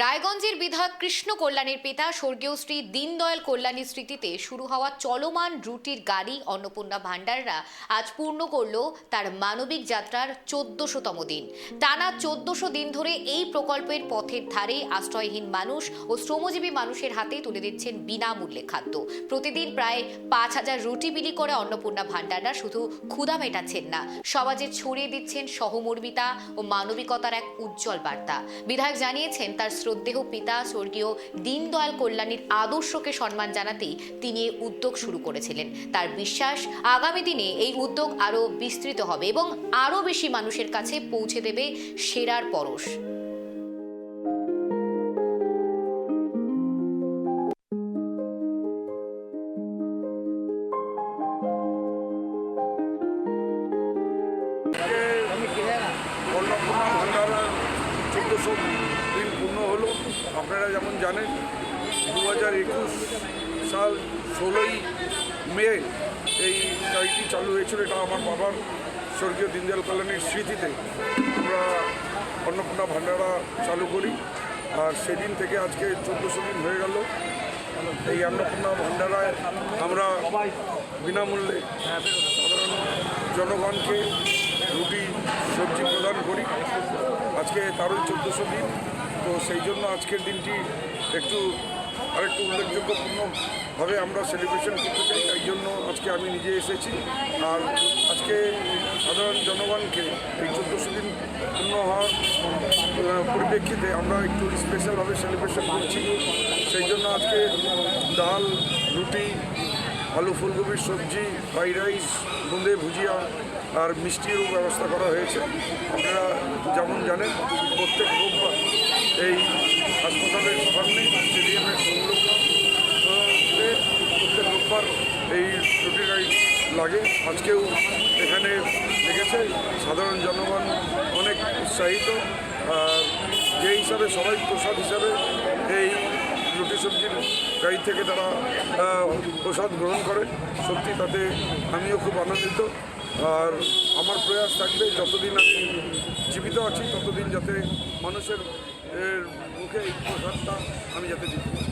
রায়গঞ্জের বিধায়ক কৃষ্ণ কল্যাণীর পিতা স্বর্গীয় শ্রী দীনদয়াল কল্যাণীর স্মৃতিতে শুরু হওয়া চলমান রুটির গাড়ি অন্নপূর্ণা ভান্ডাররা আজ পূর্ণ করল তার মানবিক যাত্রার ১৪০০তম দিন। টানা ১৪০০ দিন ধরে এই প্রকল্পের পথের ধারে আশ্রয়হীন মানুষ ও শ্রমজীবী মানুষের হাতে তুলে দিচ্ছেন বিনামূল্যে খাদ্য। প্রতিদিন প্রায় ৫,০০০ রুটি বিলি করে অন্নপূর্ণা ভান্ডাররা শুধু ক্ষুধা মেটাচ্ছেন না, সমাজে ছড়িয়ে দিচ্ছেন সহমর্মিতা ও মানবিকতার এক উজ্জ্বল বার্তা। বিধায়ক জানিয়েছেন তার শ্রদ্ধেয় পিতা স্বর্গীয় দীনদয়াল কল্যাণীর আদর্শকে সম্মান জানাতেই তিনি এই উদ্যোগ শুরু করেছিলেন। তার বিশ্বাস আগামী দিনে এই উদ্যোগ আরও বিস্তৃত হবে এবং আরও বেশি মানুষের কাছে পৌঁছে দেবে সেরার পরশ। অন্নপূর্ণা ভান্ডারা ১৪০০ দিন পূর্ণ হলো। আপনারা যেমন জানেন ২০২১ সাল ১৬ই মে এই গাড়িটি চালু হয়েছিল। এটা আমার বাবার স্বর্গীয় দীনদয়াল কল্যাণীর স্মৃতিতে আমরা অন্নপূর্ণা ভান্ডারা চালু করি, আর সেদিন থেকে আজকে ১৪০০ দিন হয়ে গেল। এই অন্নপূর্ণা ভান্ডারায় আমরা বিনামূল্যে সাধারণ জনগণকে রুটি সবজি প্রদান করি। আজকে তারই ১৪০০ দিন, তো সেই জন্য আজকের দিনটি আরেকটু উল্লেখযোগ্যপূর্ণভাবে আমরা সেলিব্রেশন করতে চাই। তাই জন্য আজকে আমি নিজে এসেছি। আর আজকে সাধারণ জনগণকে এই ১৪০০ দিন পূর্ণ হওয়ার পরিপ্রেক্ষিতে আমরা একটু স্পেশালভাবে সেলিব্রেশন করছি। সেই জন্য আজকে ডাল, রুটি, আলু ফুলকপির সবজি, ফ্রাইড রাইস, বোঁদে ভুজিয়া আর মিষ্টিরও ব্যবস্থা করা হয়েছে। আপনারা যেমন জানেন প্রত্যেক রোববার এই হাসপাতালের সামনে স্টেডিয়ামের সংলগ্ন প্রত্যেক রোববার এই রুটি গাড়ি লাগে। আজকেও এখানে লেগেছে। সাধারণ জনগণ অনেক উৎসাহিত, যে হিসাবে সবাই প্রসাদ হিসাবে এই রুটি সবজির গাড়ি থেকে তারা প্রসাদ গ্রহণ করে, সত্যি তাতে আমিও খুব আনন্দিত। আর আমার প্রয়াস থাকবে যতদিন আমি জীবিত আছি ততদিন যাতে মানুষের মুখে এই প্রসাদটা আমি যাতে দিতে পারি।